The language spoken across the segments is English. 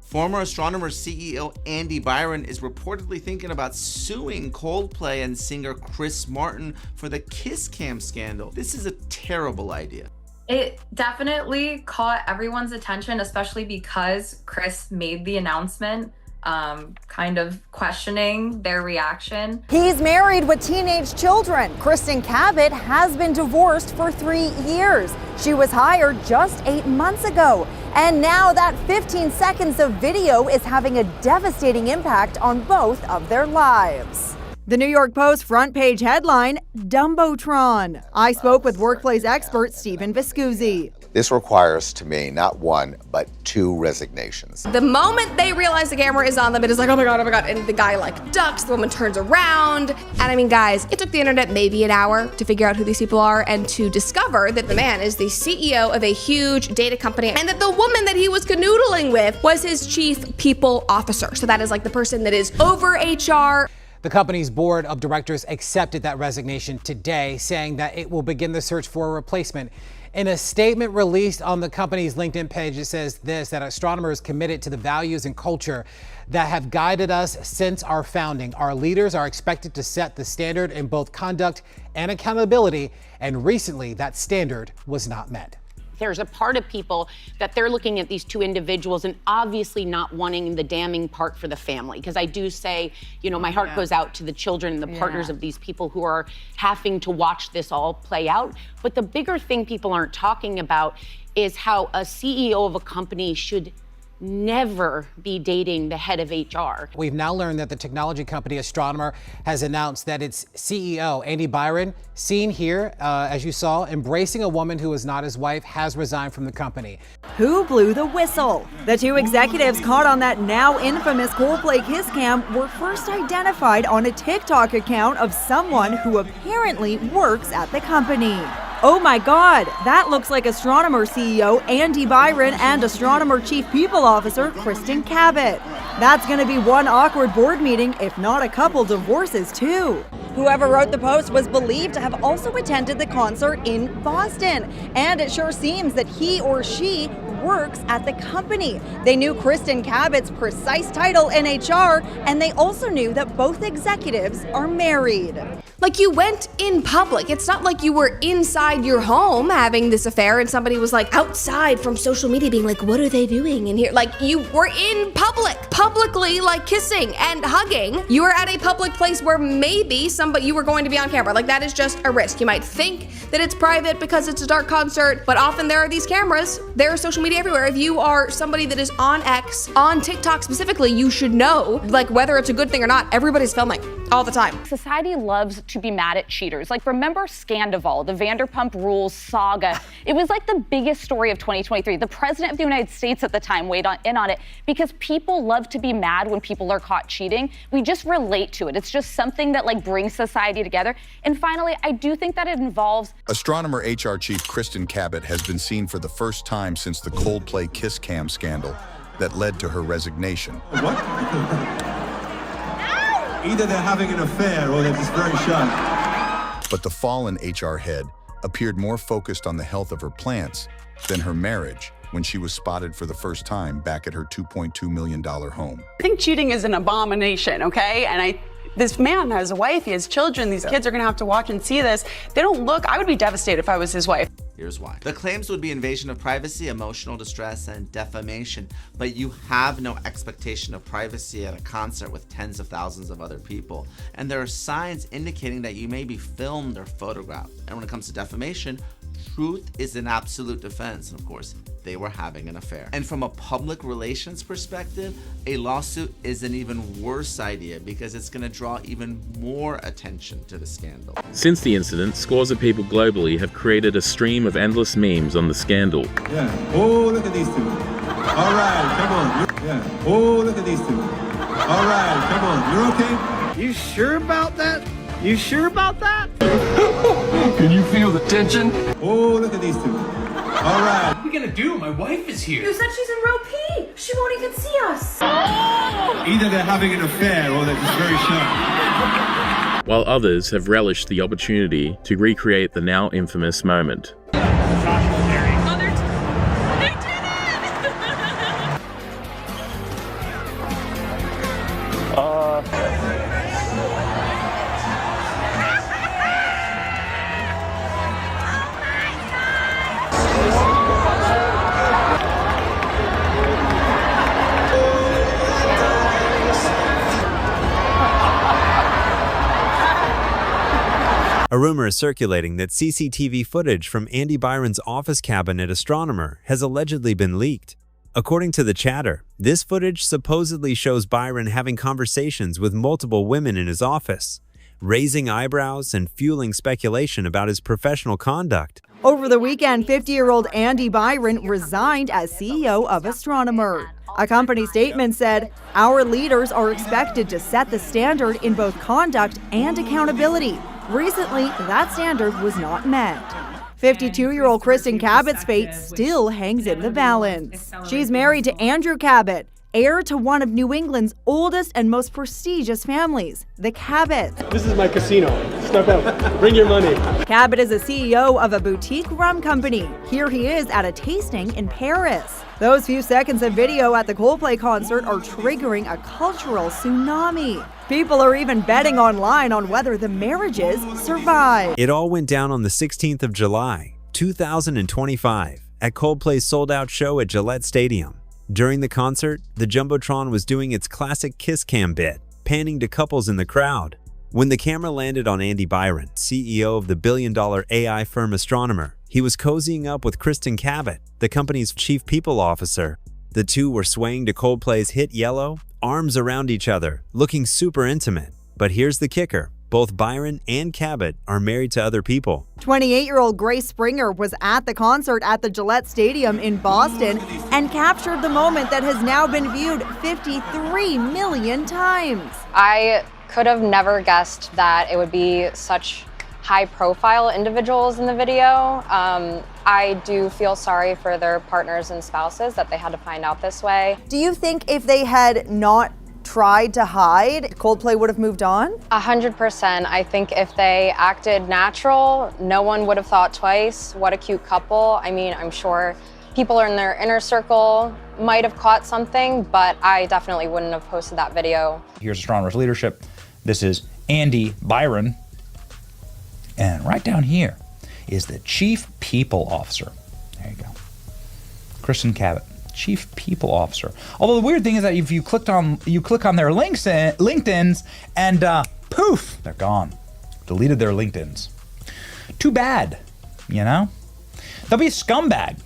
Former Astronomer CEO Andy Byron is reportedly thinking about suing Coldplay and singer Chris Martin for the Kiss Cam scandal. This is a terrible idea. It definitely caught everyone's attention, especially because Chris made the announcement, kind of questioning their reaction. He's married with teenage children. Kristen Cabot has been divorced for 3 years. She was hired just 8 months ago. And now that 15 seconds of video is having a devastating impact on both of their lives. The New York Post front page headline, Dumbotron. I spoke with workplace expert Stephen Viscusi. This requires, to me, not one, but 2 resignations. The moment they realize the camera is on them, it is like, oh my God, and the guy ducks, the woman turns around. And I mean, guys, it took the internet maybe an hour to figure out who these people are and to discover that the man is the CEO of a huge data company and that the woman that he was canoodling with was his chief people officer. So that is the person that is over HR. The company's board of directors accepted that resignation today, saying that it will begin the search for a replacement. In a statement released on the company's LinkedIn page, it says that Astronomer is committed to the values and culture that have guided us since our founding. Our leaders are expected to set the standard in both conduct and accountability, and recently that standard was not met. There's a part of people that they're looking at these 2 individuals and obviously not wanting the damning part for the family. Because I do say, my heart goes out to the children and the partners of these people who are having to watch this all play out. But the bigger thing people aren't talking about is how a CEO of a company should never be dating the head of HR. We've now learned that the technology company Astronomer has announced that its CEO, Andy Byron, seen here, as you saw, embracing a woman who is not his wife, has resigned from the company. Who blew the whistle? The 2 executives caught on that now infamous Coldplay Kiss Cam were first identified on a TikTok account of someone who apparently works at the company. Oh my God, that looks like Astronomer CEO Andy Byron and Astronomer Chief People Officer Kristen Cabot. That's going to be one awkward board meeting, if not a couple divorces too. Whoever wrote the post was believed to have also attended the concert in Boston, and it sure seems that he or she works at the company. They knew Kristen Cabot's precise title in HR, and they also knew that both executives are married. You went in public. It's not like you were inside your home having this affair and somebody was outside from social media being what are they doing in here? You were in publicly kissing and hugging. You were at a public place where maybe you were going to be on camera. That is just a risk. You might think that it's private because it's a dark concert, but often there are these cameras. There is social media everywhere. If you are somebody that is on X, on TikTok specifically, you should know, whether it's a good thing or not, everybody's filming all the time. Society loves to be mad at cheaters. Remember Scandival, the Vanderpump Rules saga? It was the biggest story of 2023. The president of the United States at the time weighed in on it because people love to be mad when people are caught cheating. We just relate to it. It's just something that brings society together. And finally, I do think that it involves... Astronomer HR Chief Kristen Cabot has been seen for the first time since the Coldplay Kiss Cam scandal that led to her resignation. What? Either they're having an affair or they're just very shy. But the fallen HR head appeared more focused on the health of her plants than her marriage when she was spotted for the first time back at her $2.2 million home. I think cheating is an abomination, okay? And this man has a wife, he has children, these kids are gonna have to watch and see this. They don't look, I would be devastated if I was his wife. Here's why. The claims would be invasion of privacy, emotional distress, and defamation, but you have no expectation of privacy at a concert with tens of thousands of other people. And there are signs indicating that you may be filmed or photographed. And when it comes to defamation, truth is an absolute defense. And of course, they were having an affair. And from a public relations perspective, a lawsuit is an even worse idea because it's going to draw even more attention to the scandal. Since the incident, scores of people globally have created a stream of endless memes on the scandal. Yeah. Oh, look at these 2. All right, come on. Yeah. Oh, look at these 2. All right, come on. You're okay? You sure about that? You sure about that? Can you feel the tension? Oh, look at these 2. All right. What are we gonna do? My wife is here. You said she's in row P. She won't even see us. Either they're having an affair or they're just very shy. While others have relished the opportunity to recreate the now infamous moment. A rumor is circulating that CCTV footage from Andy Byron's office cabinet astronomer has allegedly been leaked. According to the chatter, this footage supposedly shows Byron having conversations with multiple women in his office, raising eyebrows and fueling speculation about his professional conduct. Over the weekend, 50-year-old Andy Byron resigned as CEO of Astronomer. A company statement said, "Our leaders are expected to set the standard in both conduct and accountability. Recently, that standard was not met." 52-year-old Kristen Cabot's fate still hangs in the balance. She's married to Andrew Cabot, heir to one of New England's oldest and most prestigious families, the Cabots. This is my casino. Step out. Bring your money. Cabot is a CEO of a boutique rum company. Here he is at a tasting in Paris. Those few seconds of video at the Coldplay concert are triggering a cultural tsunami. People are even betting online on whether the marriages survive. It all went down on the 16th of July, 2025, at Coldplay's sold-out show at Gillette Stadium. During the concert, the Jumbotron was doing its classic kiss cam bit, panning to couples in the crowd. When the camera landed on Andy Byron, CEO of the billion-dollar AI firm Astronomer, he was cozying up with Kristen Cabot, the company's chief people officer. The two were swaying to Coldplay's hit Yellow, arms around each other, looking super intimate. But here's the kicker. Both Byron and Cabot are married to other people. 28-year-old Grace Springer was at the concert at the Gillette Stadium in Boston and captured the moment that has now been viewed 53 million times. I could have never guessed that it would be such high-profile individuals in the video. I do feel sorry for their partners and spouses that they had to find out this way. Do you think if they had not tried to hide, Coldplay would have moved on? 100%. I think if they acted natural, no one would have thought twice. What a cute couple. I mean, I'm sure people in their inner circle might have caught something, but I definitely wouldn't have posted that video. Here's Astronomer's leadership. This is Andy Byron. And right down here is the Chief People Officer. There you go. Kristen Cabot, Chief People Officer. Although the weird thing is that if you click on their LinkedIns and poof, they're gone. Deleted their LinkedIns. Too bad, you know? They'll be a scumbag.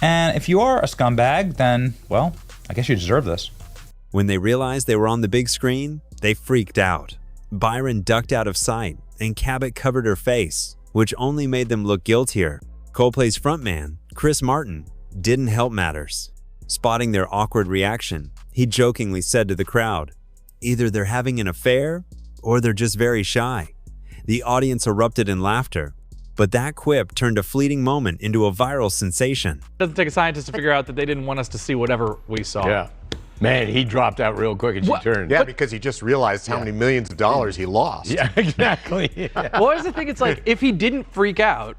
And if you are a scumbag, then, well, I guess you deserve this. When they realized they were on the big screen, they freaked out. Byron ducked out of sight, and Cabot covered her face, which only made them look guiltier. Coldplay's frontman, Chris Martin, didn't help matters. Spotting their awkward reaction, he jokingly said to the crowd, "Either they're having an affair, or they're just very shy." The audience erupted in laughter, but that quip turned a fleeting moment into a viral sensation. It doesn't take a scientist to figure out that they didn't want us to see whatever we saw. Yeah. Man, he dropped out real quick as you turned. Yeah, because he just realized how many millions of dollars he lost. Yeah, exactly. Yeah. Well, here's the thing, it's like, if he didn't freak out,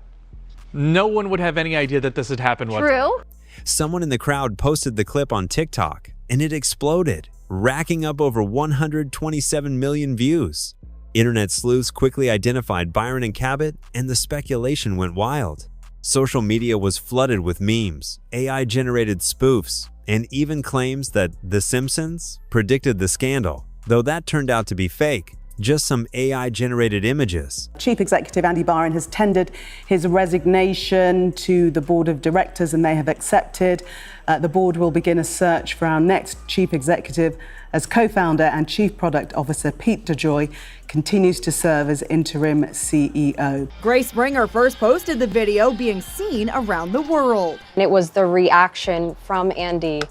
no one would have any idea that this had happened. True. Someone in the crowd posted the clip on TikTok, and it exploded, racking up over 127 million views. Internet sleuths quickly identified Byron and Cabot, and the speculation went wild. Social media was flooded with memes, AI-generated spoofs, and even claims that The Simpsons predicted the scandal, though that turned out to be fake, just some AI-generated images. Chief Executive Andy Byron has tendered his resignation to the board of directors and they have accepted. The board will begin a search for our next chief executive as co-founder and chief product officer Pete DeJoy continues to serve as interim CEO. Grace Springer first posted the video being seen around the world. It was the reaction from Andy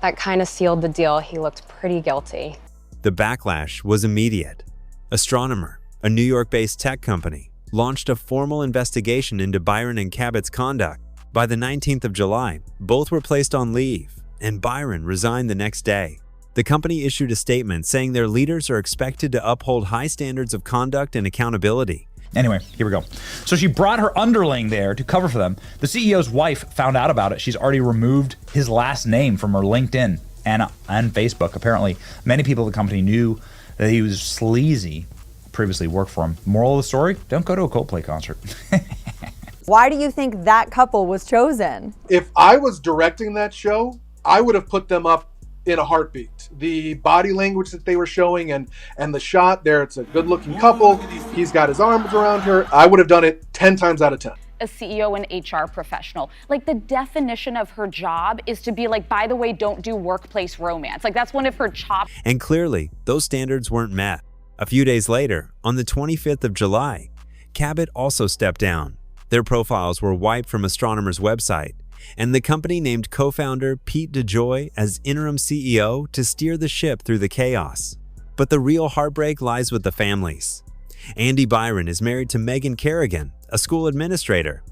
that kind of sealed the deal. He looked pretty guilty. The backlash was immediate. Astronomer, a New York-based tech company, launched a formal investigation into Byron and Cabot's conduct. By the 19th of July, both were placed on leave, and Byron resigned the next day. The company issued a statement saying their leaders are expected to uphold high standards of conduct and accountability. Anyway, here we go. So she brought her underling there to cover for them. The CEO's wife found out about it. She's already removed his last name from her LinkedIn and Facebook. Apparently, many people at the company knew that he was sleazy, previously worked for him. Moral of the story, don't go to a Coldplay concert. Why do you think that couple was chosen? If I was directing that show, I would have put them up in a heartbeat. The body language that they were showing and the shot there, it's a good-looking couple. He's got his arms around her. I would have done it 10 times out of 10. A CEO and HR professional. Like, the definition of her job is to be like, by the way, don't do workplace romance. Like, that's one of her top. And clearly, those standards weren't met. A few days later, on the 25th of July, Cabot also stepped down. Their profiles were wiped from Astronomer's website, and the company named co-founder Pete DeJoy as interim CEO to steer the ship through the chaos. But the real heartbreak lies with the families. Andy Byron is married to Megan Kerrigan, a school administrator,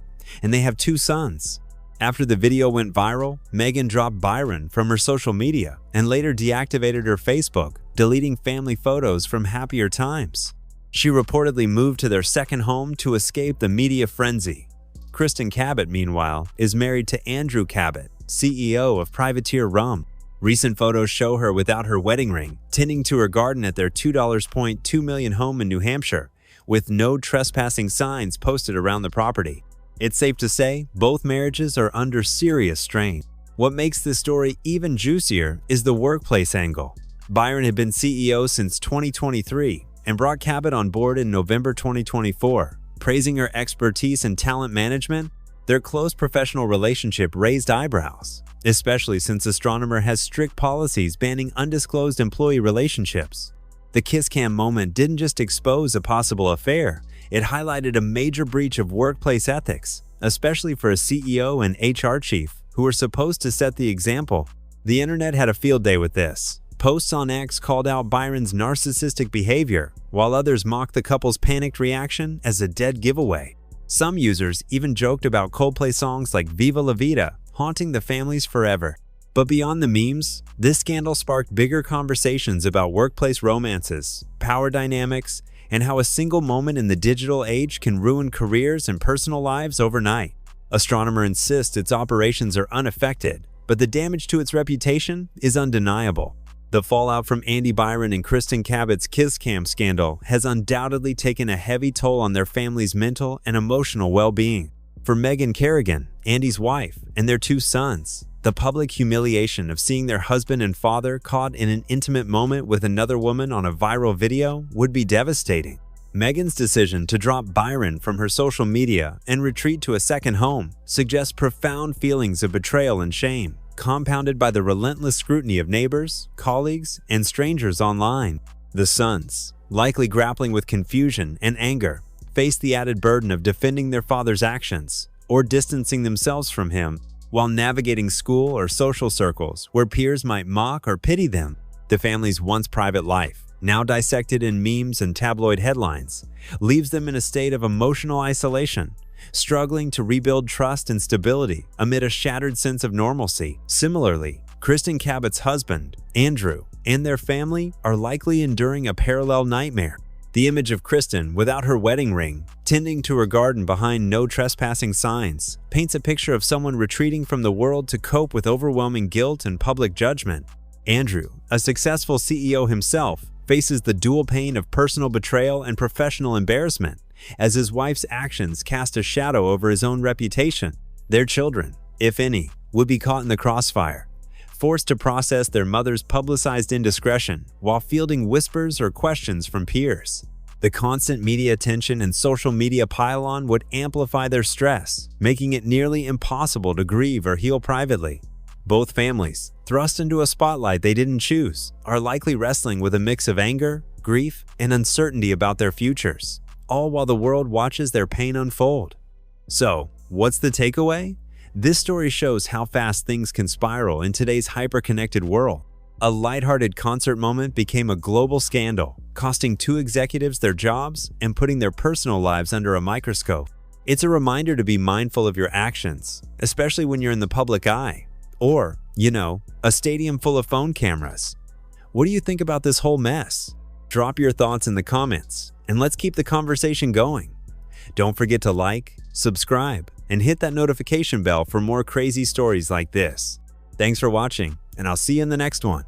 and they have 2 sons. After the video went viral, Megan dropped Byron from her social media and later deactivated her Facebook, deleting family photos from happier times. She reportedly moved to their second home to escape the media frenzy. Kristen Cabot, meanwhile, is married to Andrew Cabot, CEO of Privateer Rum. Recent photos show her without her wedding ring, tending to her garden at their $2.2 million home in New Hampshire, with no trespassing signs posted around the property. It's safe to say both marriages are under serious strain. What makes this story even juicier is the workplace angle. Byron had been CEO since 2023 and brought Cabot on board in November 2024. Praising her expertise in talent management, their close professional relationship raised eyebrows, especially since Astronomer has strict policies banning undisclosed employee relationships. The kiss cam moment didn't just expose a possible affair, it highlighted a major breach of workplace ethics, especially for a CEO and HR chief who are supposed to set the example. The internet had a field day with this. Posts on X called out Byron's narcissistic behavior, while others mocked the couple's panicked reaction as a dead giveaway. Some users even joked about Coldplay songs like Viva La Vida haunting the families forever. But beyond the memes, this scandal sparked bigger conversations about workplace romances, power dynamics, and how a single moment in the digital age can ruin careers and personal lives overnight. Astronomer insists its operations are unaffected, but the damage to its reputation is undeniable. The fallout from Andy Byron and Kristen Cabot's kiss cam scandal has undoubtedly taken a heavy toll on their family's mental and emotional well-being. For Megan Kerrigan, Andy's wife, and their 2 sons, the public humiliation of seeing their husband and father caught in an intimate moment with another woman on a viral video would be devastating. Megan's decision to drop Byron from her social media and retreat to a second home suggests profound feelings of betrayal and shame, compounded by the relentless scrutiny of neighbors, colleagues, and strangers online. The sons, likely grappling with confusion and anger, face the added burden of defending their father's actions or distancing themselves from him while navigating school or social circles where peers might mock or pity them. The family's once private life, now dissected in memes and tabloid headlines, leaves them in a state of emotional isolation, struggling to rebuild trust and stability amid a shattered sense of normalcy. Similarly, Kristen Cabot's husband, Andrew, and their family are likely enduring a parallel nightmare. The image of Kristen without her wedding ring, tending to her garden behind no trespassing signs, paints a picture of someone retreating from the world to cope with overwhelming guilt and public judgment. Andrew, a successful CEO himself, faces the dual pain of personal betrayal and professional embarrassment, as his wife's actions cast a shadow over his own reputation. Their children, if any, would be caught in the crossfire, forced to process their mother's publicized indiscretion while fielding whispers or questions from peers. The constant media attention and social media pile-on would amplify their stress, making it nearly impossible to grieve or heal privately. Both families, thrust into a spotlight they didn't choose, are likely wrestling with a mix of anger, grief, and uncertainty about their futures, all while the world watches their pain unfold. So, what's the takeaway? This story shows how fast things can spiral in today's hyper-connected world. A lighthearted concert moment became a global scandal, costing 2 executives their jobs and putting their personal lives under a microscope. It's a reminder to be mindful of your actions, especially when you're in the public eye. Or, a stadium full of phone cameras. What do you think about this whole mess? Drop your thoughts in the comments, and let's keep the conversation going. Don't forget to like, subscribe, and hit that notification bell for more crazy stories like this. Thanks for watching, and I'll see you in the next one.